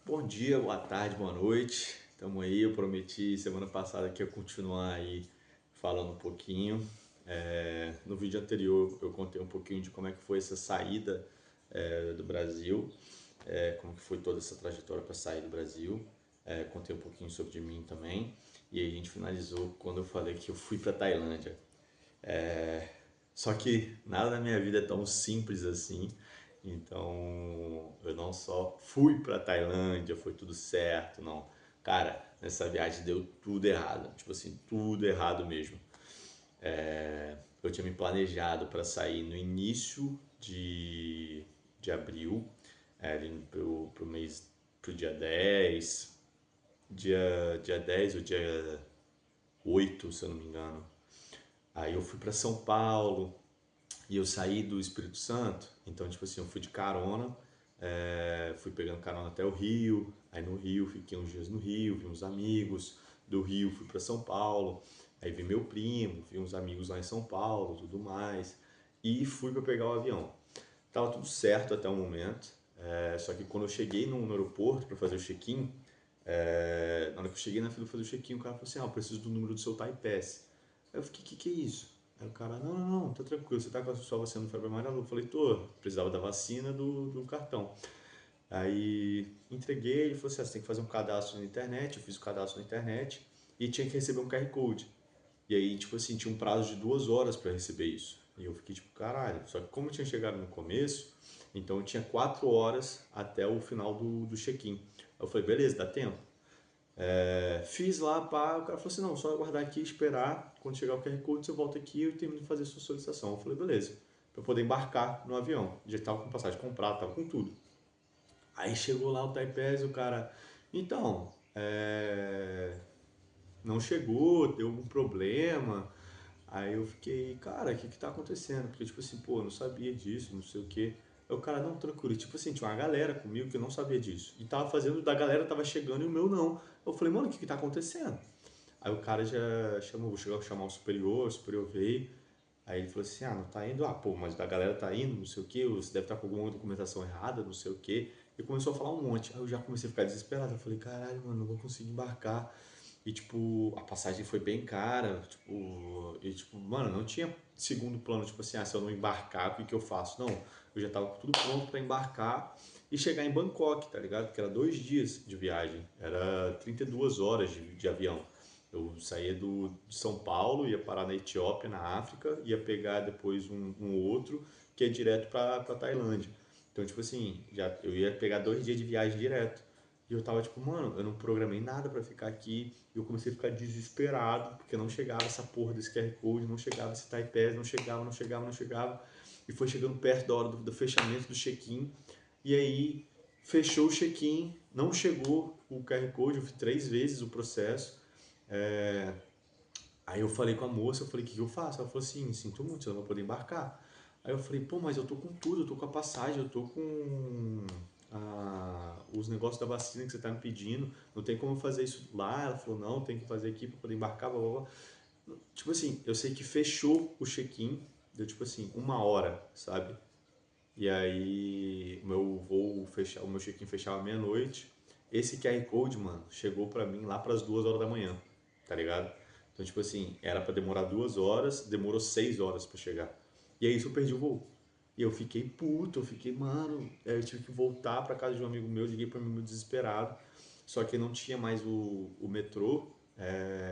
Bom dia, boa tarde, boa noite. Estamos aí, eu prometi semana passada que ia continuar aí falando um pouquinho. No vídeo anterior eu contei um pouquinho de como é que foi essa saída do Brasil, como que foi toda essa trajetória para sair do Brasil. Contei um pouquinho sobre de mim também. E aí a gente finalizou quando eu falei que eu fui para Tailândia. Só que nada na minha vida é tão simples assim. Então, eu não só fui pra Tailândia, foi tudo certo, não. Cara, nessa viagem deu tudo errado. Tipo assim, tudo errado mesmo. Eu tinha me planejado para sair no início de abril, ali pro mês, pro dia 10, dia 10 ou dia 8, se eu não me engano. Aí eu fui para São Paulo, e eu saí do Espírito Santo, então, tipo assim, eu fui de carona, fui pegando carona até o Rio, aí no Rio fiquei uns dias no Rio, vi uns amigos, do Rio fui para São Paulo, aí vi meu primo, vi uns amigos lá em São Paulo, tudo mais, e fui para pegar o avião. Tava tudo certo até o momento, só que quando eu cheguei no aeroporto para fazer o check-in, na hora que eu cheguei na fila pra fazer o check-in, o cara falou assim, eu preciso do número do seu Type-Pass. Aí eu fiquei, que é isso? Aí o cara, não, tá tranquilo, você tá com a sua vacina do febre amarela? Eu falei, tô, precisava da vacina do cartão. Aí entreguei, ele falou assim, você tem que fazer um cadastro na internet, eu fiz o cadastro na internet e tinha que receber um QR Code. E aí, tipo assim, tinha um prazo de 2 horas para receber isso. E eu fiquei tipo, caralho. Só que como eu tinha chegado no começo, então eu tinha 4 horas até o final do check-in. Aí eu falei, beleza, dá tempo. Fiz lá, pá, o cara falou assim, não, só aguardar aqui, esperar, quando chegar o QR Code você volta aqui e eu termino de fazer a sua solicitação. Eu falei, beleza, para poder embarcar no avião. Já tava com passagem comprada, tava com tudo. Aí chegou lá o Taipei, o cara, então, não chegou, deu algum problema. Aí eu fiquei, cara, o que que tá acontecendo? Porque, tipo assim, pô, eu não sabia disso, não sei o quê. Aí o cara, não, tranquilo. E, tipo assim, tinha uma galera comigo que eu não sabia disso. E tava fazendo, da galera tava chegando e o meu não. Eu falei, mano, o que que tá acontecendo? Aí o cara já chamou, chegou a chamar o superior veio. Aí ele falou assim, não tá indo? Ah, pô, mas a galera tá indo, não sei o quê, você deve estar com alguma documentação errada, não sei o quê. E começou a falar um monte. Aí eu já comecei a ficar desesperado. Eu falei, caralho, mano, não vou conseguir embarcar. E, tipo, a passagem foi bem cara, tipo, e, tipo, mano, não tinha segundo plano, tipo assim, se eu não embarcar, o que que eu faço? Não, eu já tava com tudo pronto pra embarcar e chegar em Bangkok, tá ligado? Porque era 2 dias de viagem, era 32 horas de avião. Eu saía de São Paulo, ia parar na Etiópia, na África, ia pegar depois um outro que é direto pra Tailândia. Então, tipo assim, eu ia pegar 2 dias de viagem direto. E eu tava tipo, mano, eu não programei nada pra ficar aqui. E eu comecei a ficar desesperado, porque não chegava essa porra desse QR Code, não chegava esse Type-Pass, não chegava. E foi chegando perto da hora do fechamento do check-in. E aí fechou o check-in, não chegou o QR Code, eu fiz 3 vezes o processo. É, Aí eu falei com a moça, eu falei, o que eu faço? Ela falou assim, sinto muito, você não vai poder embarcar. Aí eu falei, pô, mas eu tô com tudo, eu tô com a passagem, eu tô com os negócios da vacina que você tá me pedindo, não tem como eu fazer isso lá. Ela falou, não, tem que fazer aqui pra poder embarcar, blá, blá, blá. Tipo assim, eu sei que fechou o check-in, deu tipo assim, 1 hora, sabe? E aí o meu check-in fechava meia-noite. Esse QR Code, mano, chegou pra mim lá pras 2 horas da manhã, tá ligado? Então, tipo assim, era pra demorar 2 horas, demorou 6 horas pra chegar. E aí isso eu perdi o voo. E eu fiquei puto, eu fiquei, mano, aí eu tive que voltar pra casa de um amigo meu, liguei pra mim meu desesperado. Só que não tinha mais o metrô,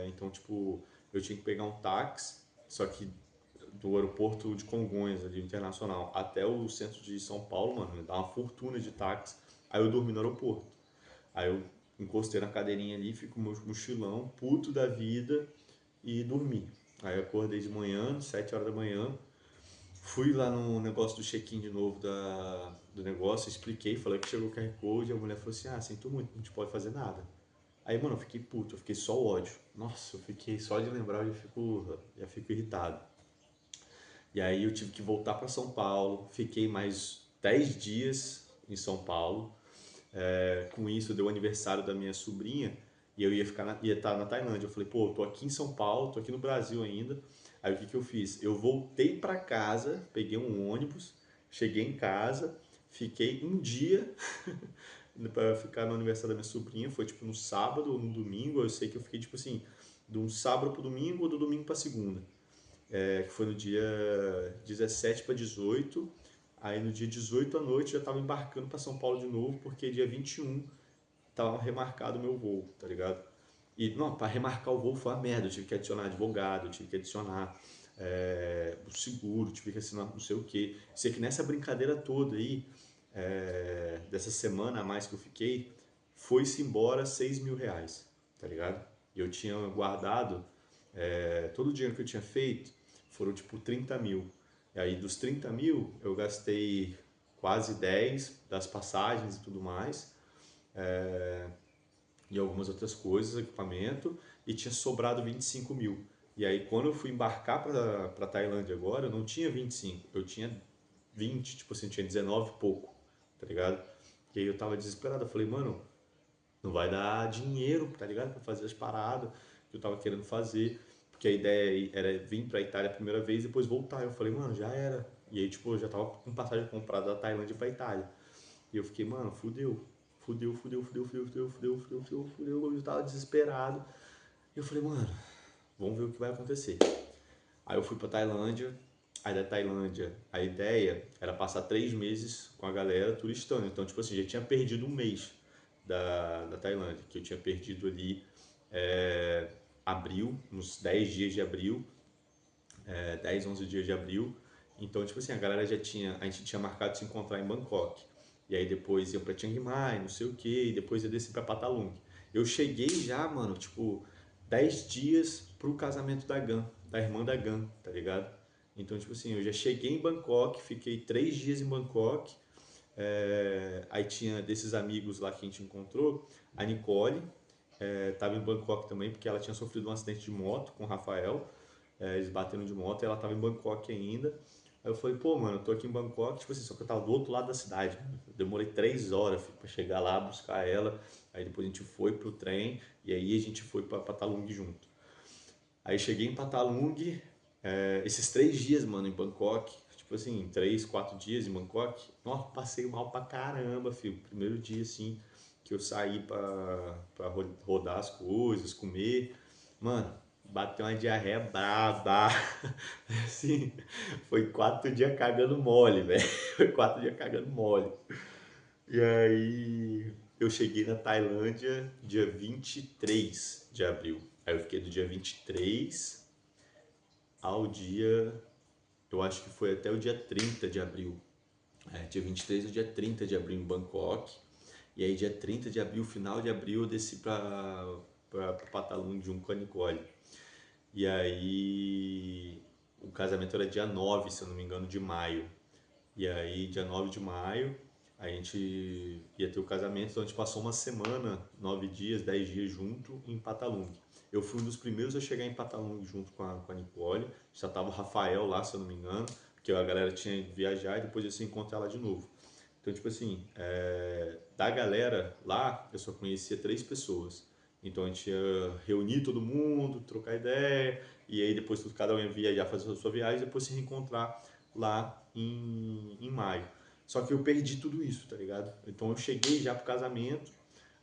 então, tipo, eu tinha que pegar um táxi, só que do aeroporto de Congonhas, ali, internacional, até o centro de São Paulo, mano, me dá uma fortuna de táxi. Aí eu dormi no aeroporto. Aí eu encostei na cadeirinha ali, fico com o meu mochilão, puto da vida, e dormi. Aí eu acordei de manhã, 7 horas da manhã, fui lá no negócio do check-in de novo do negócio, expliquei, falei que chegou o QR Code, e a mulher falou assim, sinto muito, não te pode fazer nada. Aí, mano, eu fiquei puto, eu fiquei só ódio. Nossa, eu fiquei só de lembrar, eu já fico irritado. E aí eu tive que voltar para São Paulo, fiquei mais 10 dias em São Paulo. Com isso, deu o aniversário da minha sobrinha e eu ia estar na Tailândia. Eu falei, pô, eu tô aqui em São Paulo, tô aqui no Brasil ainda. Aí o que que eu fiz? Eu voltei para casa, peguei um ônibus, cheguei em casa, fiquei um dia pra ficar no aniversário da minha sobrinha, foi tipo no sábado ou no domingo, eu sei que eu fiquei tipo assim, de um sábado pro domingo ou do domingo pra segunda. Que foi no dia 17 para 18. Aí no dia 18 à noite já tava embarcando para São Paulo de novo, porque dia 21 tava remarcado o meu voo, tá ligado? E não, para remarcar o voo foi uma merda, eu tive que adicionar advogado, eu tive que adicionar o seguro, tive que assinar não sei o quê. Sei que nessa brincadeira toda aí, dessa semana a mais que eu fiquei, foi-se embora R$ 6.000, tá ligado? E eu tinha guardado todo o dinheiro que eu tinha feito, foram tipo 30 mil. E aí dos 30 mil eu gastei quase 10 das passagens e tudo mais, e algumas outras coisas, equipamento, e tinha sobrado 25 mil. E aí quando eu fui embarcar para Tailândia agora, eu não tinha 25, eu tinha 20, tipo assim, tinha 19 e pouco, tá ligado? E aí eu tava desesperado, eu falei, mano, não vai dar dinheiro, tá ligado? Pra fazer as paradas que eu tava querendo fazer. Porque a ideia era vir pra Itália a primeira vez e depois voltar. Eu falei, mano, já era. E aí, tipo, eu já tava com passagem comprada da Tailândia pra Itália. E eu fiquei, mano, fudeu. Fudeu, fudeu, fudeu, fudeu, fudeu, fudeu, fudeu, fudeu, fudeu. Eu tava desesperado. E eu falei, mano, vamos ver o que vai acontecer. Aí eu fui pra Tailândia. Aí da Tailândia, a ideia era passar 3 meses com a galera turistando. Então, tipo assim, já tinha perdido um mês da Tailândia, que eu tinha perdido ali abril, uns 10 dias de abril, 10, 11 dias de abril. Então, tipo assim, a galera já tinha, a gente tinha marcado de se encontrar em Bangkok. E aí depois ia pra Chiang Mai, não sei o que, e depois ia descer pra Patalung. Eu cheguei já, mano, tipo, 10 dias pro casamento da Gan, da irmã da Gan, tá ligado? Então, tipo assim, eu já cheguei em Bangkok, fiquei 3 dias em Bangkok. Aí tinha desses amigos lá que a gente encontrou, a Nicole, estava em Bangkok também, porque ela tinha sofrido um acidente de moto com o Rafael. Eles bateram de moto e ela estava em Bangkok ainda. Aí eu falei, pô, mano, eu tô aqui em Bangkok, tipo assim, só que eu tava do outro lado da cidade. Eu demorei 3 horas para chegar lá, buscar ela. Aí depois a gente foi pro trem e aí a gente foi pra Patalung junto. Aí cheguei em Patalung, esses 3 dias, mano, em Bangkok, tipo assim, 3, 4 dias em Bangkok, nossa, passei mal pra caramba, filho. Primeiro dia, assim, que eu saí pra rodar as coisas, comer, mano, bateu uma diarreia braba, assim, foi 4 dias cagando mole, velho, foi 4 dias cagando mole. E aí eu cheguei na Tailândia dia 23 de abril. Aí eu fiquei do dia 23 ao dia, eu acho que foi até o dia 30 de abril. Dia 23 ao dia 30 de abril em Bangkok. E aí dia 30 de abril, final de abril, eu desci pra Patalung junto com a Nicole. E aí o casamento era dia 9, se eu não me engano, de maio. E aí, dia 9 de maio, a gente ia ter o casamento, então a gente passou uma semana, 9 dias, 10 dias junto em Patalung. Eu fui um dos primeiros a chegar em Patalung junto com a Nicole, já tava o Rafael lá, se eu não me engano, porque a galera tinha ido viajar e depois ia se encontrar lá de novo. Então, tipo assim, da galera lá, eu só conhecia 3 pessoas. Então a gente ia reunir todo mundo, trocar ideia, e aí depois cada um ia viajar, fazer a sua viagem, e depois se reencontrar lá em maio. Só que eu perdi tudo isso, tá ligado? Então eu cheguei já pro casamento,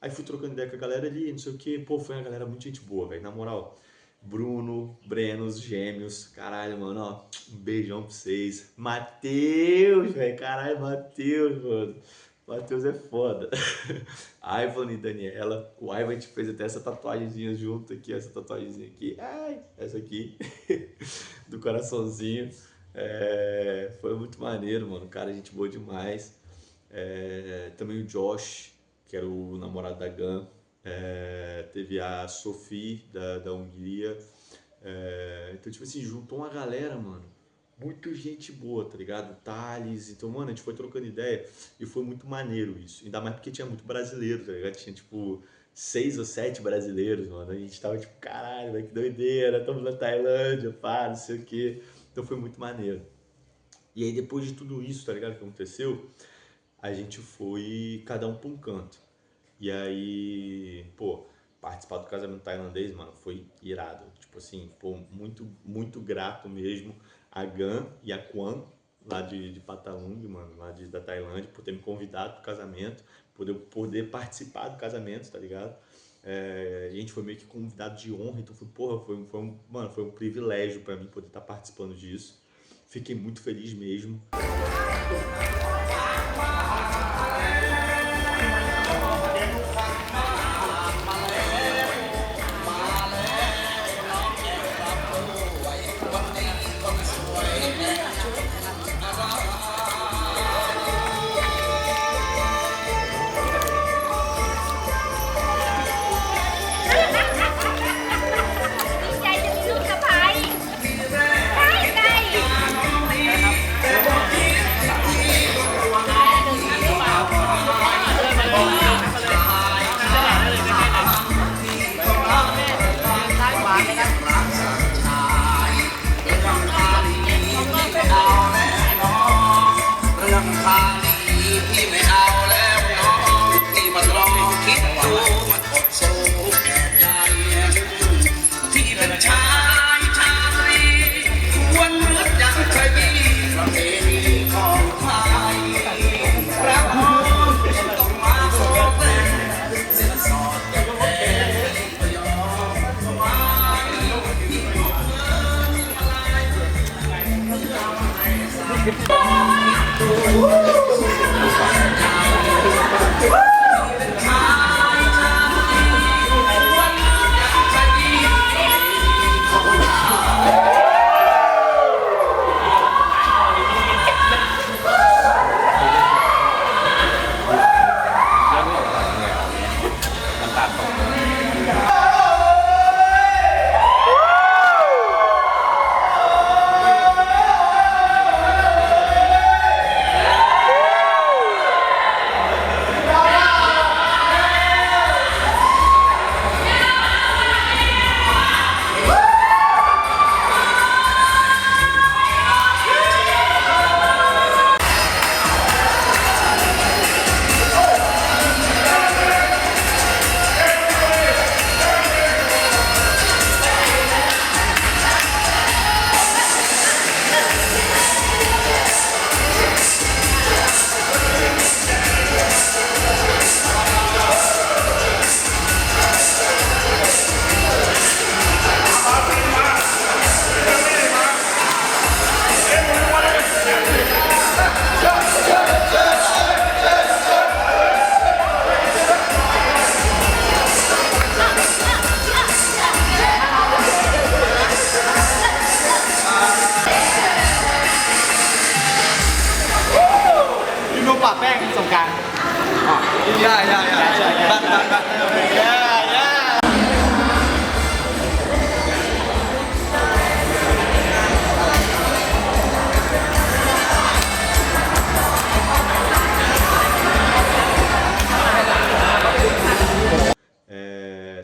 aí fui trocando ideia com a galera ali, não sei o que, pô, foi uma galera muito gente boa, velho, na moral. Bruno, Breno, os gêmeos, caralho, mano, ó, um beijão pra vocês. Matheus, velho, caralho, Matheus, mano. Matheus é foda. Ivan e Daniela. O Ivan te fez até essa tatuagemzinha junto aqui, essa tatuagemzinha aqui. Ai, essa aqui. Do coraçãozinho. Foi muito maneiro, mano. Cara, gente boa demais. Também o Josh, que era o namorado da Gun. Teve a Sophie, da Hungria. Então, tipo assim, juntou uma galera, mano. Muito gente boa, tá ligado? O Thales. Então, mano, a gente foi trocando ideia e foi muito maneiro isso. Ainda mais porque tinha muito brasileiro, tá ligado? Tinha, tipo, 6 ou 7 brasileiros, mano. A gente tava tipo, caralho, velho, que doideira. Estamos na Tailândia, pá, não sei o quê. Então foi muito maneiro. E aí, depois de tudo isso, tá ligado? Que aconteceu, a gente foi cada um pra um canto. E aí, pô, participar do casamento tailandês, mano, foi irado. Tipo assim, pô, muito, muito grato mesmo a Gan e a Kwan, lá de Patalung, mano, da Tailândia, por ter me convidado pro casamento. poder participar do casamento, tá ligado? A gente foi meio que convidado de honra, então foi, porra, mano, foi um privilégio pra mim poder estar participando disso. Fiquei muito feliz mesmo.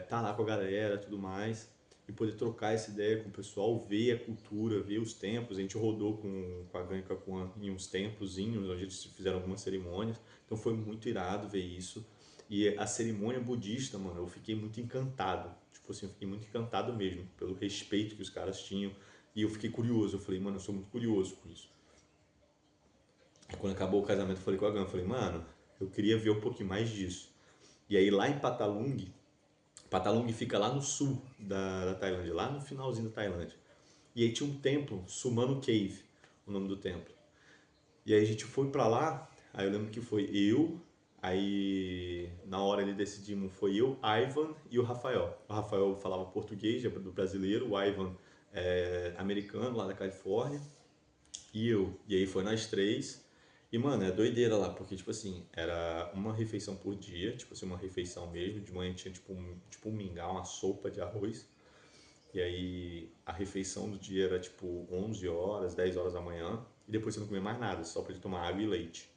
Tá lá com a galera, tudo mais, e poder trocar essa ideia com o pessoal, ver a cultura, ver os templos. A gente rodou com a Ganha Kakuan em uns templozinhos, onde eles fizeram algumas cerimônias, então foi muito irado ver isso. E a cerimônia budista, mano, eu fiquei muito encantado, tipo assim, eu fiquei muito encantado mesmo, pelo respeito que os caras tinham, e eu fiquei curioso, eu falei, mano, eu sou muito curioso com isso. E quando acabou o casamento, eu falei com a Gan, eu falei, mano, eu queria ver um pouquinho mais disso. E aí lá em Patalung fica lá no sul da Tailândia, lá no finalzinho da Tailândia. E aí tinha um templo, Sumano Cave, o nome do templo. E aí a gente foi pra lá, aí eu lembro que foi eu, aí na hora ele decidimos, foi eu, Ivan e o Rafael. O Rafael falava português, é do brasileiro, o Ivan é americano, lá da Califórnia, e eu. E aí foi nós três. E, mano, é doideira lá, porque, tipo assim, era uma refeição por dia, tipo assim, uma refeição mesmo. De manhã tinha, tipo um mingau, uma sopa de arroz. E aí, a refeição do dia era, tipo, 11 horas, 10 horas da manhã. E depois você não comia mais nada, só pra ele tomar água e leite.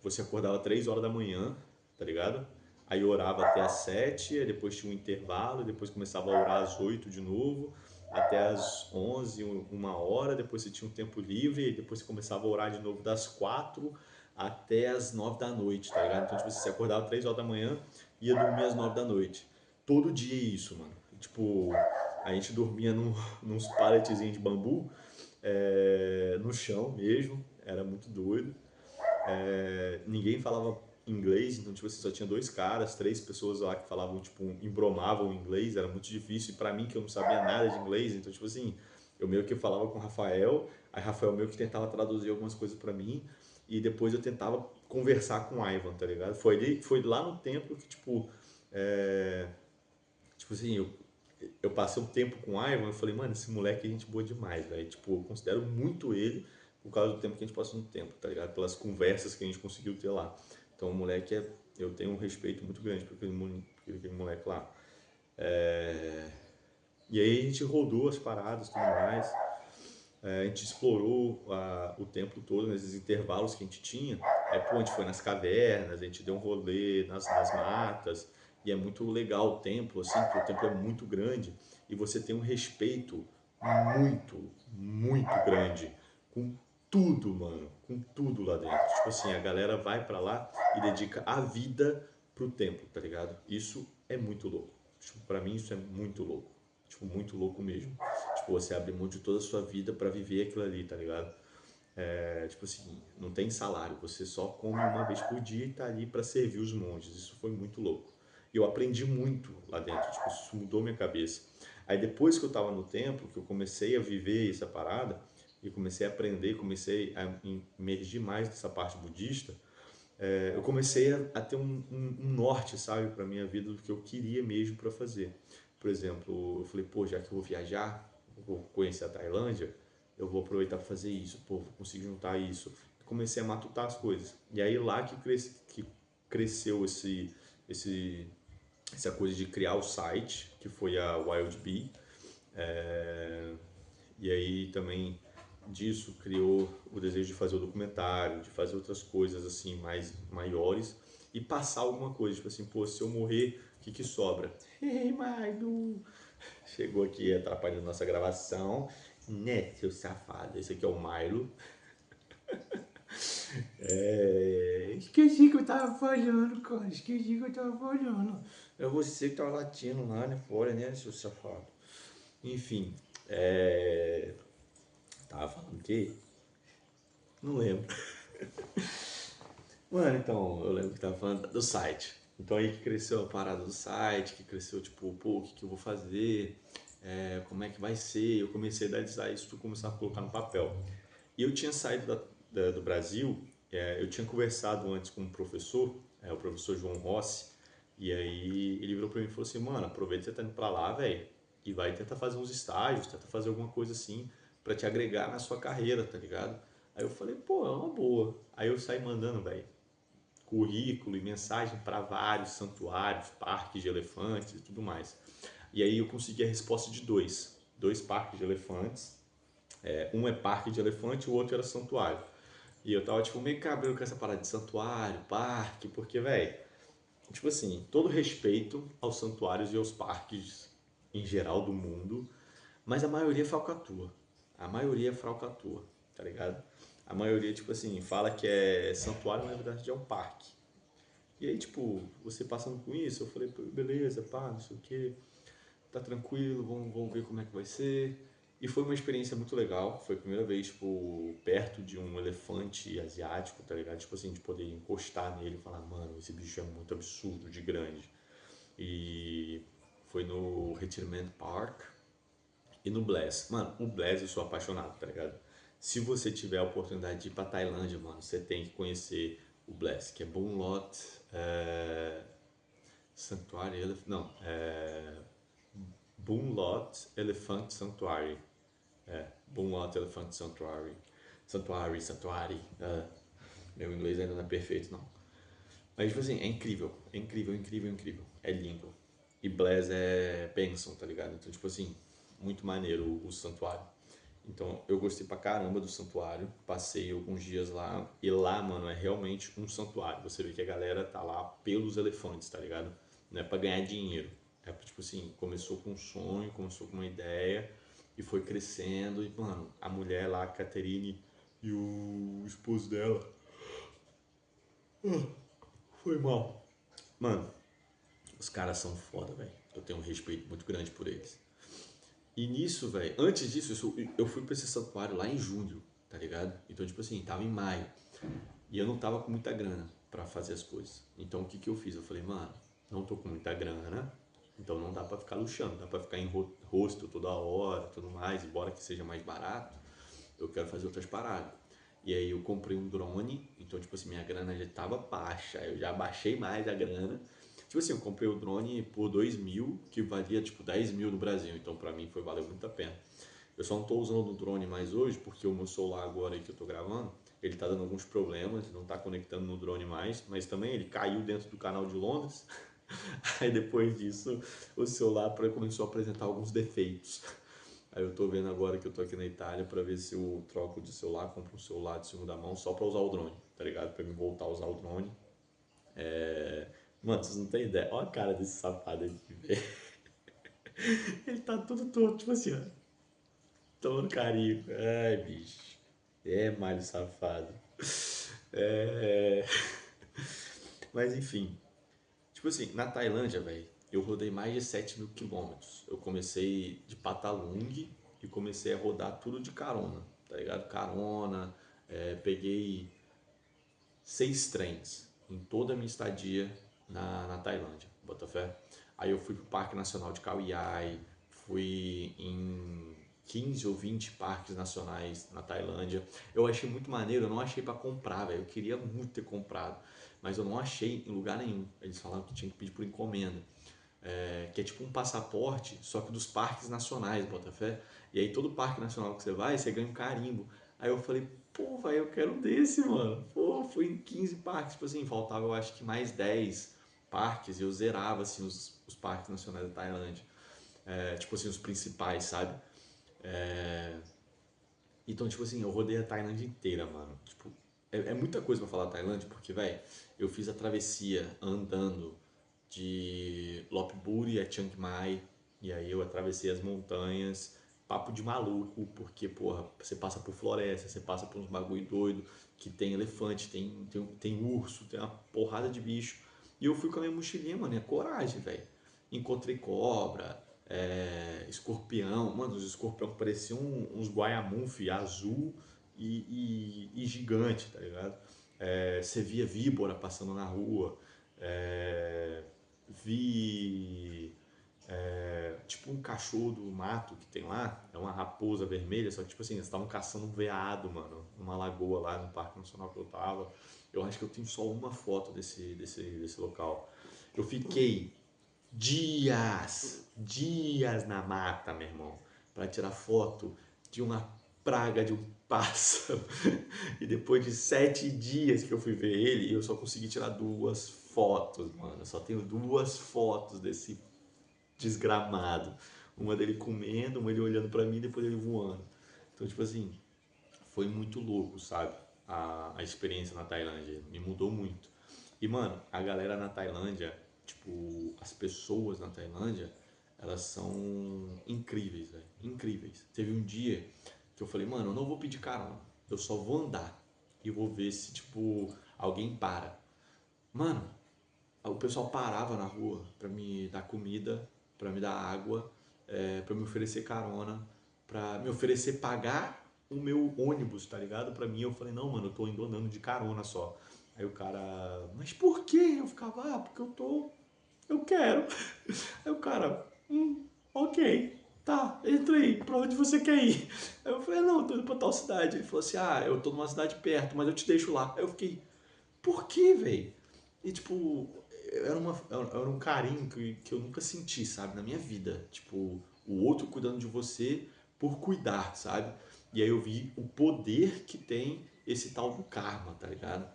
Você acordava 3 horas da manhã, tá ligado? Aí orava até às 7, aí depois tinha um intervalo, depois começava a orar às 8 de novo, até às 11, 1 hora, depois você tinha um tempo livre, e depois você começava a orar de novo das 4 até às 9 da noite, tá ligado? Então, tipo, você acordava 3 horas da manhã e ia dormir às 9 da noite. Todo dia isso, mano. Tipo, a gente dormia nos palletizinhos de bambu, no chão mesmo, era muito doido. ninguém falava inglês, então tipo assim, só tinha dois caras, três pessoas lá que falavam, tipo, embromavam inglês, era muito difícil, e pra mim que eu não sabia nada de inglês, então tipo assim, eu meio que falava com o Rafael, aí Rafael meio que tentava traduzir algumas coisas pra mim, e depois eu tentava conversar com o Ivan, tá ligado? Foi lá no tempo que, é, tipo assim, eu passei um tempo com o Ivan, eu falei, mano, esse moleque é gente boa demais, velho. Tipo, eu considero muito ele por causa do tempo que a gente passou no tempo, tá ligado? Pelas conversas que a gente conseguiu ter lá. Então, o moleque eu tenho um respeito muito grande por aquele moleque lá. E aí a gente rodou as paradas e tudo mais. A gente explorou o tempo todo, nesses intervalos que a gente tinha. Aí, pô, a gente foi nas cavernas, a gente deu um rolê nas matas. E é muito legal o templo, assim, porque o templo é muito grande e você tem um respeito muito, muito grande com tudo, mano, com tudo lá dentro. Tipo assim, a galera vai pra lá e dedica a vida pro templo, tá ligado? Isso é muito louco. Tipo, pra mim isso é muito louco. Tipo, muito louco mesmo. Tipo, você abre mão de toda a sua vida pra viver aquilo ali, tá ligado? Tipo assim, não tem salário, você só come uma vez por dia e tá ali pra servir os monges. Isso foi muito louco. E eu aprendi muito lá dentro, tipo, isso mudou minha cabeça. Aí depois que eu tava no templo, que eu comecei a viver essa parada, e comecei a aprender, comecei a emergir mais nessa parte budista, eu comecei a ter um norte, sabe, para minha vida do que eu queria mesmo para fazer. Por exemplo, eu falei, pô, já que eu vou viajar, eu vou conhecer a Tailândia, eu vou aproveitar para fazer isso, pô, vou conseguir juntar isso. Comecei a matutar as coisas. E aí lá que cresceu esse, essa coisa de criar o site, que foi a Wild Bee. É, e aí também disso criou o desejo de fazer o documentário, de fazer outras coisas assim mais maiores e passar alguma coisa, tipo assim, pô, se eu morrer, o que que sobra? Ei, Maidu! Chegou aqui atrapalhando nossa gravação, né, seu safado? Esse aqui é o Milo. Esqueci que eu tava falhando, cara. Esqueci que eu tava falhando. É você que tava latindo lá, né? Fora, né, seu safado? Enfim, tava falando o quê? Não lembro. Mano, então, eu lembro que tava falando do site. Então aí que cresceu a parada do site, que cresceu tipo, pô, o que que eu vou fazer, como é que vai ser. Eu comecei a idealizar isso, tudo começar a colocar no papel. E eu tinha saído do Brasil, eu tinha conversado antes com um professor, o professor João Rossi, e aí ele virou pra mim e falou assim, mano, aproveita que você tá indo pra lá, velho, e vai tentar fazer uns estágios, tenta fazer alguma coisa assim pra te agregar na sua carreira, tá ligado? Aí eu falei, pô, é uma boa. Aí eu saí mandando, velho, currículo e mensagem para vários santuários, parques de elefantes e tudo mais. E aí eu consegui a resposta de dois parques de elefantes. Um é parque de elefante, o outro era santuário. E eu tava tipo meio cabreiro com essa parada de santuário, parque, porque, velho, tipo assim, todo respeito aos santuários e aos parques em geral do mundo, mas a maioria é falcatrua. A maioria é falcatrua, tá ligado? A maioria, tipo assim, fala que é santuário, mas na verdade é um parque. E aí, tipo, você passando com isso, eu falei, pô, beleza, pá, não sei o que, tá tranquilo, vamos ver como é que vai ser. E foi uma experiência muito legal, foi a primeira vez, tipo, perto de um elefante asiático, tá ligado? Tipo assim, de poder encostar nele e falar, mano, esse bicho é muito absurdo de grande. E foi no Retirement Park e no Bless. Mano, o Bless eu sou apaixonado, tá ligado? Se você tiver a oportunidade de ir pra Tailândia, mano, você tem que conhecer o Bless, que é Bonlot, Sanctuary Elephant. Não, Boomlot Elephant Sanctuary. Boomlot Elephant Sanctuary. Sanctuary. Meu inglês ainda não é perfeito, não. Mas, tipo assim, é incrível. É incrível, incrível, incrível. É lindo. E Blaze é bênção, tá ligado? Então, tipo assim, muito maneiro o santuário. Então, eu gostei pra caramba do santuário. Passei alguns dias lá. E lá, mano, é realmente um santuário. Você vê que a galera tá lá pelos elefantes, tá ligado? Não é pra ganhar dinheiro. É tipo assim, começou com um sonho, começou com uma ideia e foi crescendo. E, mano, a mulher lá, a Caterine e o esposo dela. Foi mal. Mano, os caras são foda, velho. Eu tenho um respeito muito grande por eles. E nisso, velho, antes disso, eu fui pra esse santuário lá em julho, tá ligado? Então, tipo assim, tava em maio. E eu não tava com muita grana pra fazer as coisas. Então o que que eu fiz? Eu falei, mano, não tô com muita grana, então não dá pra ficar luxando, dá pra ficar em hostel toda hora, tudo mais, embora que seja mais barato, eu quero fazer outras paradas. E aí eu comprei um drone, então tipo assim, minha grana já tava baixa, eu já baixei mais a grana. Tipo assim, eu comprei o drone por 2.000, que valia tipo 10.000 no Brasil, então pra mim valeu muito a pena. Eu só não tô usando o drone mais hoje, porque o meu celular agora aí que eu tô gravando, ele tá dando alguns problemas, não tá conectando no drone mais, mas também ele caiu dentro do canal de Londres. Aí depois disso, o celular começou a apresentar alguns defeitos. Aí eu tô vendo agora que eu tô aqui na Itália pra ver se eu troco de celular, compro um celular de segunda mão só pra usar o drone, tá ligado? Pra me voltar a usar o drone. Mano, vocês não têm ideia. Olha a cara desse safado aqui, velho. Ele tá todo torto, tipo assim, ó. Tomando carinho. Ai, bicho. É malho safado. É... Mas enfim. Tipo assim, na Tailândia, velho, eu rodei mais de 7.000 quilômetros. Eu comecei de Patalung e comecei a rodar tudo de carona, tá ligado? Carona, peguei 6 trens em toda a minha estadia na Tailândia, bota fé. Aí eu fui pro Parque Nacional de Khao Yai, fui em 15 ou 20 parques nacionais na Tailândia. Eu achei muito maneiro, eu não achei para comprar, velho. Eu queria muito ter comprado, mas eu não achei em lugar nenhum. Eles falaram que tinha que pedir por encomenda. Que é tipo um passaporte, só que dos parques nacionais, Botafé. E aí todo parque nacional que você vai, você ganha um carimbo. Aí eu falei, pô, vai, eu quero um desse, mano. Pô, fui em 15 parques, tipo assim, faltava eu acho que mais 10 parques e eu zerava assim os parques nacionais da Tailândia. Tipo assim, os principais, sabe? Então, tipo assim, eu rodei a Tailândia inteira, mano. Tipo, é muita coisa pra falar da Tailândia, porque, velho, eu fiz a travessia andando de Lopburi a Chiang Mai, e aí eu atravessei as montanhas, papo de maluco, porque, porra, você passa por floresta, você passa por uns bagulho doido, que tem elefante, tem urso, tem uma porrada de bicho. E eu fui com a minha mochilinha, mano, é coragem, velho. Encontrei cobra, escorpião, mano, os escorpião pareciam uns guaiamufi azul e gigante, tá ligado? Você via víbora passando na rua, é, vi tipo um cachorro do mato que tem lá, é uma raposa vermelha, só que tipo assim, eles estavam caçando um veado, mano, numa lagoa lá no Parque Nacional que eu tava. Eu acho que eu tenho só uma foto desse local. Eu fiquei dias na mata, meu irmão, para tirar foto de uma praga de um pássaro. E depois de 7 dias que eu fui ver ele, eu só consegui tirar 2 fotos, mano. Eu só tenho 2 fotos desse desgramado. Uma dele comendo, uma ele olhando pra mim, depois ele voando. Então, tipo assim, foi muito louco, sabe? A experiência na Tailândia me mudou muito. E, mano, a galera na Tailândia, tipo, as pessoas na Tailândia, elas são incríveis, velho. Incríveis. Teve um dia que eu falei, mano, eu não vou pedir carona, eu só vou andar e vou ver se, tipo, alguém para. Mano, o pessoal parava na rua pra me dar comida, pra me dar água, pra me oferecer carona, pra me oferecer pagar o meu ônibus, tá ligado? Pra mim, eu falei, não, mano, eu tô indo andando de carona só. Aí o cara, mas por quê? Eu ficava, porque eu quero. Aí o cara, ok, tá, entra aí, pra onde você quer ir? Aí eu falei, não, eu tô indo pra tal cidade. Ele falou assim, eu tô numa cidade perto, mas eu te deixo lá. Aí eu fiquei, por quê, velho? E tipo, era um carinho que eu nunca senti, sabe, na minha vida. Tipo, o outro cuidando de você por cuidar, sabe? E aí eu vi o poder que tem esse tal do karma, tá ligado?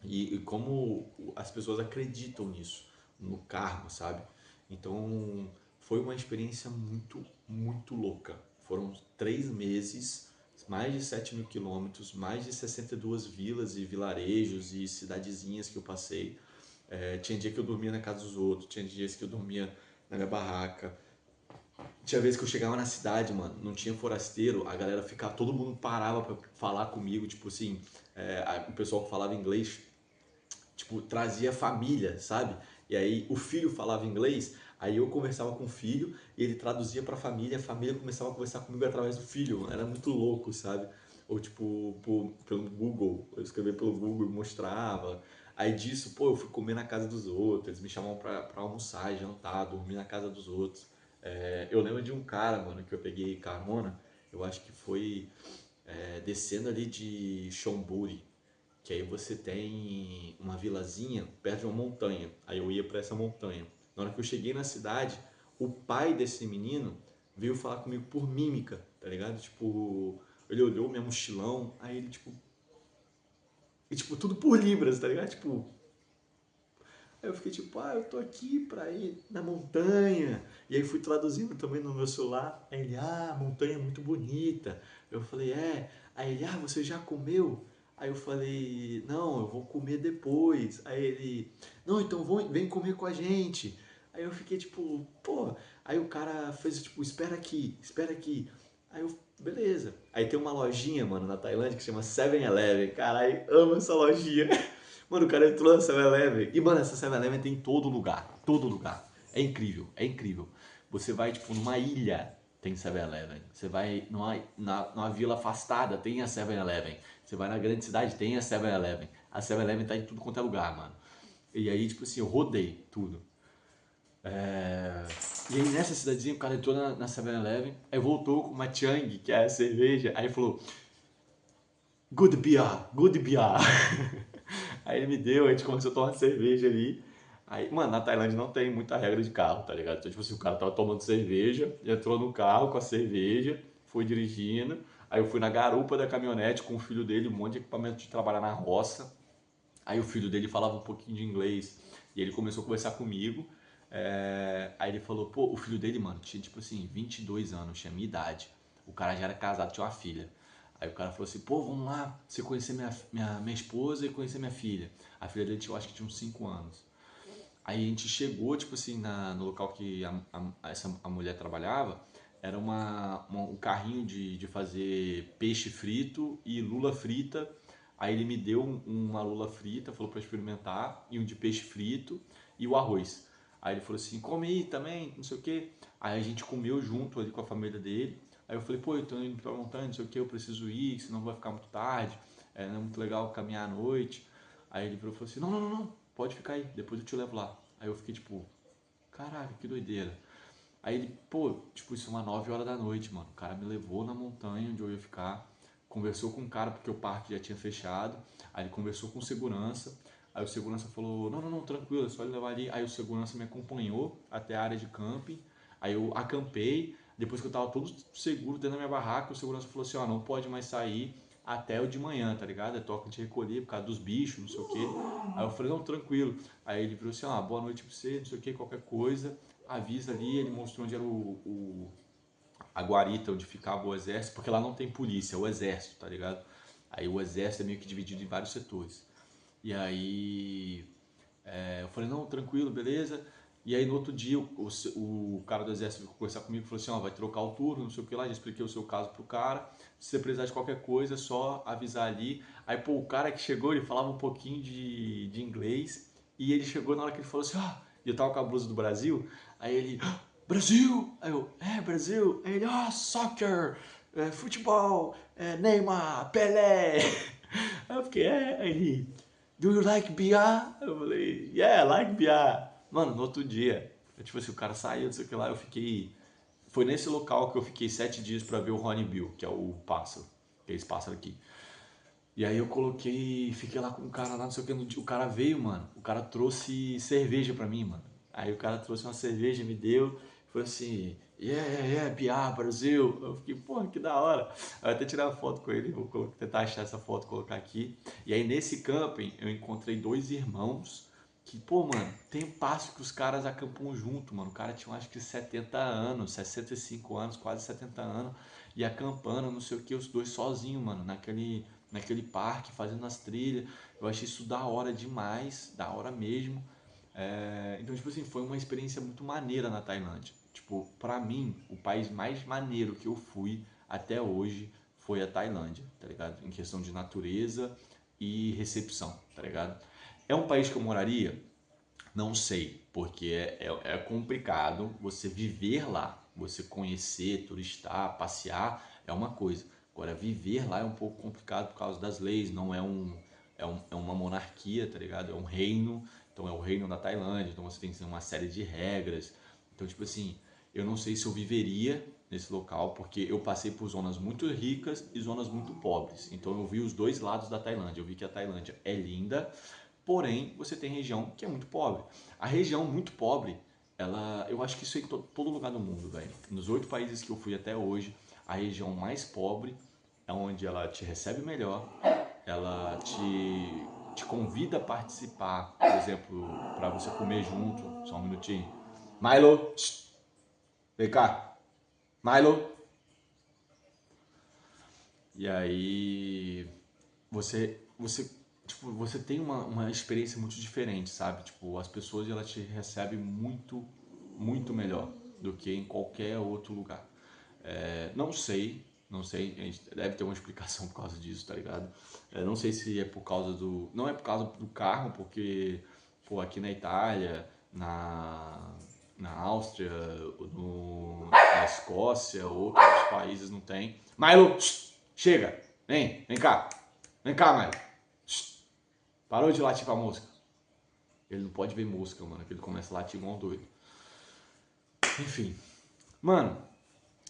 E como as pessoas acreditam nisso, no karma, sabe? Então foi uma experiência muito, muito louca. Foram 3 meses, mais de 7.000 quilômetros, mais de 62 vilas e vilarejos e cidadezinhas que eu passei. Tinha dia que eu dormia na casa dos outros, tinha dias que eu dormia na minha barraca. Tinha vezes que eu chegava na cidade, mano, não tinha forasteiro, a galera ficava, todo mundo parava pra falar comigo, tipo assim, o pessoal que falava inglês tipo, trazia família, sabe? E aí o filho falava inglês, aí eu conversava com o filho e ele traduzia pra família, a família começava a conversar comigo através do filho, mano. Era muito louco, sabe? Ou tipo, pelo Google, eu escrevia pelo Google e mostrava. Aí disso, pô, eu fui comer na casa dos outros, eles me chamavam pra almoçar, jantar, dormir na casa dos outros. Eu lembro de um cara, mano, que eu peguei carona, eu acho que foi descendo ali de Chonburi, que aí você tem uma vilazinha perto de uma montanha. Aí eu ia pra essa montanha. Na hora que eu cheguei na cidade, o pai desse menino veio falar comigo por mímica, tá ligado? Tipo, ele olhou meu mochilão, aí ele tipo, e tipo, tudo por libras, tá ligado? Tipo, aí eu fiquei tipo, eu tô aqui pra ir na montanha. E aí fui traduzindo também no meu celular. Aí ele, a montanha é muito bonita. Eu falei, é. Aí ele, você já comeu? Aí eu falei, não, eu vou comer depois. Aí ele, não, então vem comer com a gente. Aí eu fiquei tipo, pô. Aí o cara fez tipo, espera aqui, espera aqui. Aí eu, beleza. Aí tem uma lojinha, mano, na Tailândia que chama 7-Eleven. Caralho, amo essa lojinha. Mano, o cara entrou na 7-Eleven. E, mano, essa 7-Eleven tem em todo lugar. Todo lugar. É incrível, é incrível. Você vai, tipo, numa ilha, tem 7-Eleven. Você vai numa vila afastada, tem a 7-Eleven. Você vai na grande cidade, tem a 7-Eleven. A 7-Eleven tá em tudo quanto é lugar, mano. E aí, tipo assim, eu rodei tudo. E aí, nessa cidadezinha, o cara entrou na 7-Eleven, aí voltou com uma Chang, que é a cerveja. Aí falou, good beer, good beer. Aí ele me deu, a gente começou a tomar cerveja ali. Aí, mano, na Tailândia não tem muita regra de carro, tá ligado? Então, tipo assim, o cara tava tomando cerveja, entrou no carro com a cerveja, foi dirigindo. Aí eu fui na garupa da caminhonete com o filho dele, um monte de equipamento de trabalhar na roça. Aí o filho dele falava um pouquinho de inglês e ele começou a conversar comigo. Aí ele falou, pô, o filho dele, mano, tinha tipo assim, 22 anos, tinha minha idade. O cara já era casado, tinha uma filha. Aí o cara falou assim, pô, vamos lá, você conhecer minha esposa e conhecer minha filha. A filha dele, eu acho que tinha uns 5 anos. Aí a gente chegou, tipo assim, no local que a mulher trabalhava, era um carrinho de fazer peixe frito e lula frita. Aí ele me deu uma lula frita, falou para experimentar, e um de peixe frito e o arroz. Aí ele falou assim, come aí também, não sei o que. Aí a gente comeu junto ali com a família dele. Aí eu falei, pô, eu tô indo pra montanha, não sei o que, eu preciso ir, senão vai ficar muito tarde, não é muito legal caminhar à noite. Aí ele falou assim, não, não, não, não, pode ficar aí, depois eu te levo lá. Aí eu fiquei tipo, caraca, que doideira. Aí ele, pô, tipo, isso é uma 9 horas da noite, mano. O cara me levou na montanha onde eu ia ficar, conversou com o cara porque o parque já tinha fechado. Aí ele conversou com o segurança. Aí o segurança falou, não, não, não, tranquilo, é só ele levar ali. Aí o segurança me acompanhou até a área de camping. Aí eu acampei. Depois que eu tava todo seguro dentro da minha barraca, o segurança falou assim, não pode mais sair até o de manhã, tá ligado? É toca de recolher por causa dos bichos, não sei o quê. Aí eu falei, não, tranquilo. Aí ele virou assim, boa noite pra você, não sei o quê, qualquer coisa, avisa ali. Ele mostrou onde era a guarita, onde ficava o exército, porque lá não tem polícia, é o exército, tá ligado? Aí o exército é meio que dividido em vários setores. E aí eu falei, não, tranquilo, beleza. E aí no outro dia o cara do exército veio conversar comigo e falou assim, vai trocar o turno, não sei o que lá, já expliquei o seu caso pro cara. Se você precisar de qualquer coisa, é só avisar ali. Aí, pô, o cara que chegou, ele falava um pouquinho de inglês. E ele chegou na hora que ele falou assim, e eu tava com a blusa do Brasil. Aí ele, Brasil! Aí eu, Brasil! Aí ele, soccer! Futebol! Neymar! Pelé! Aí eu fiquei, Aí ele, do you like BR? Eu falei, yeah, I like BR. Mano, no outro dia, tipo assim, o cara saiu, não sei o que lá, eu fiquei. Foi nesse local que eu fiquei 7 dias pra ver o Hornbill, que é o pássaro, que é esse pássaro aqui. E aí eu coloquei, fiquei lá com o cara lá, não sei o que, o cara veio, mano, o cara trouxe cerveja pra mim, mano. Aí o cara trouxe uma cerveja, me deu, foi assim, yeah, BR, Brasil. Eu fiquei, porra, que da hora. Eu até tirar uma foto com ele, vou tentar achar essa foto, colocar aqui. E aí nesse camping eu encontrei dois irmãos que, pô, mano, tem um passo que os caras acampam junto, mano. O cara tinha acho que 70 anos, 65 anos, quase 70 anos, e acampando, não sei o que, os dois sozinhos, mano, naquele parque, fazendo as trilhas. Eu achei isso da hora demais, da hora mesmo. Então, tipo assim, foi uma experiência muito maneira na Tailândia. Tipo, pra mim, o país mais maneiro que eu fui até hoje foi a Tailândia, tá ligado? Em questão de natureza e recepção, tá ligado? É um país que eu moraria? Não sei, porque é complicado você viver lá, você conhecer, turistar, passear, é uma coisa. Agora, viver lá é um pouco complicado por causa das leis, não é é uma monarquia, tá ligado? É um reino, então é o reino da Tailândia, então você tem que ter uma série de regras. Então, tipo assim, eu não sei se eu viveria nesse local, porque eu passei por zonas muito ricas e zonas muito pobres. Então eu vi os dois lados da Tailândia. Eu vi que a Tailândia é linda, porém você tem região que é muito pobre. A região muito pobre, eu acho que isso é em todo lugar do mundo, velho. Nos 8 países que eu fui até hoje, a região mais pobre é onde ela te recebe melhor, ela te convida a participar, por exemplo, para você comer junto. Só um minutinho. Milo, vem cá. Milo. E aí você tem uma experiência muito diferente, sabe? Tipo, as pessoas elas te recebem muito melhor do que em qualquer outro lugar. Não sei, a gente deve ter uma explicação por causa disso, tá ligado? Não sei se é por causa não é por causa do carro, porque, pô, aqui na Itália, na Áustria, na Escócia, outros países não tem. Milo, chega, vem cá, Milo. Parou de latir pra mosca. Ele não pode ver mosca, mano, que ele começa a latir igual um doido. Enfim, mano,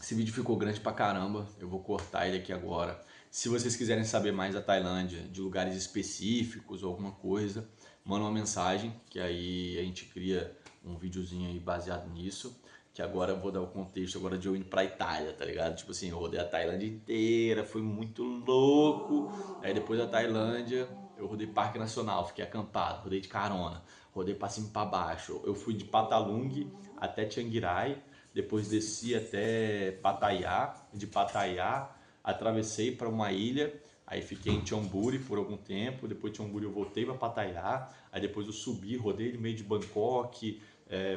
esse vídeo ficou grande pra caramba, eu vou cortar ele aqui agora. Se vocês quiserem saber mais da Tailândia, de lugares específicos ou alguma coisa, manda uma mensagem, que aí a gente cria um videozinho aí baseado nisso. Que agora eu vou dar o contexto agora de eu indo pra Itália, tá ligado? Tipo assim, eu rodei a Tailândia inteira, foi muito louco. Aí depois da Tailândia, eu rodei Parque Nacional, fiquei acampado, rodei de carona, rodei pra cima e pra baixo. Eu fui de Patalung até Chiang Rai, depois desci até Pattaya, de Pattaya atravessei para uma ilha, aí fiquei em Chonburi por algum tempo, depois de Chonburi eu voltei para Pattaya, aí depois eu subi, rodei no meio de Bangkok,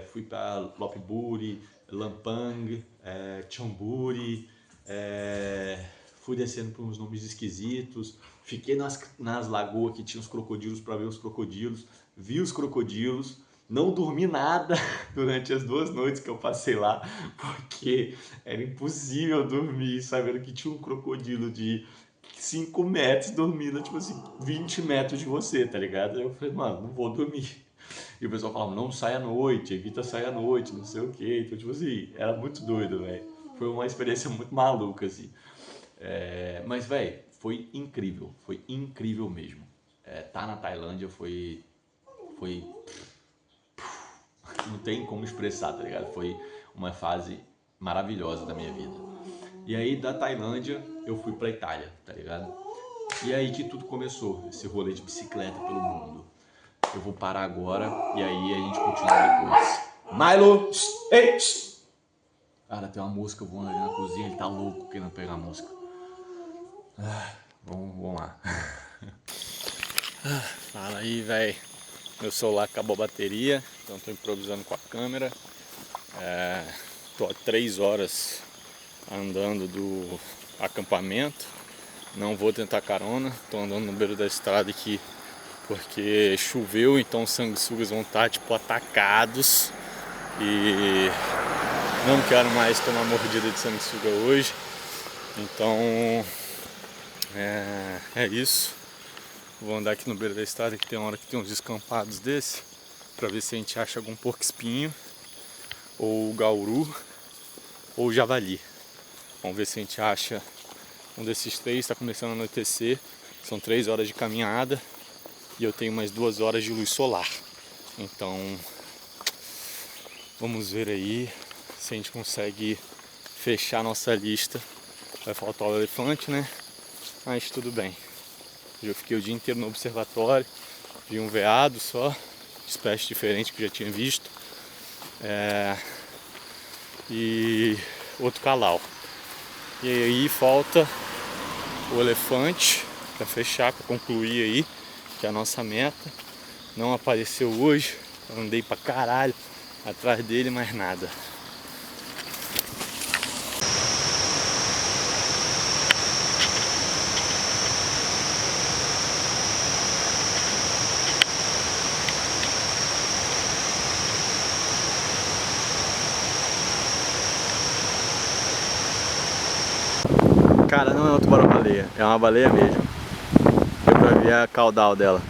fui para Lopburi, Lampang, Chonburi, fui descendo por uns nomes esquisitos, fiquei nas lagoas que tinha os crocodilos para ver os crocodilos, vi os crocodilos, não dormi nada durante as 2 noites que eu passei lá, porque era impossível dormir sabendo que tinha um crocodilo de 5 metros dormindo, tipo assim, 20 metros de você, tá ligado? Aí eu falei, mano, não vou dormir. E o pessoal falava, não sai à noite, evita sair à noite, não sei o que. Então, tipo assim, era muito doido, velho. Foi uma experiência muito maluca, assim. Mas, velho, foi incrível mesmo. Tá na Tailândia foi não tem como expressar, tá ligado? Foi uma fase maravilhosa da minha vida. E aí da Tailândia eu fui pra Itália, tá ligado? E aí que tudo começou, esse rolê de bicicleta pelo mundo. Eu vou parar agora e aí a gente continua depois. Milo! Ei! Cara, tem uma mosca voando ali na cozinha, ele tá louco querendo pegar a mosca. Vamos lá. Fala aí, velho. Meu celular acabou a bateria, então tô improvisando com a câmera. Tô há 3 horas andando do acampamento. Não vou tentar carona, tô andando no beiro da estrada aqui porque choveu, então os sanguessugas vão estar tipo atacados e não quero mais tomar mordida de sanguessuga hoje. Então é isso. Vou andar aqui no beiro da estrada, que tem uma hora que tem uns descampados desse, pra ver se a gente acha algum porco-espinho, ou gauru, ou javali. Vamos ver se a gente acha um desses 3. Está começando a anoitecer, são 3 horas de caminhada e eu tenho mais 2 horas de luz solar. Então vamos ver aí se a gente consegue fechar nossa lista. Vai faltar o elefante, né? Mas tudo bem. Eu fiquei o dia inteiro no observatório, vi um veado só, espécie diferente que eu já tinha visto, e outro calau. E aí falta o elefante para fechar, para concluir aí, que é a nossa meta. Não apareceu hoje, eu andei pra caralho atrás dele, mas nada. Cara, não é um tubarão-baleia, é uma baleia mesmo. Deu pra ver a caudal dela.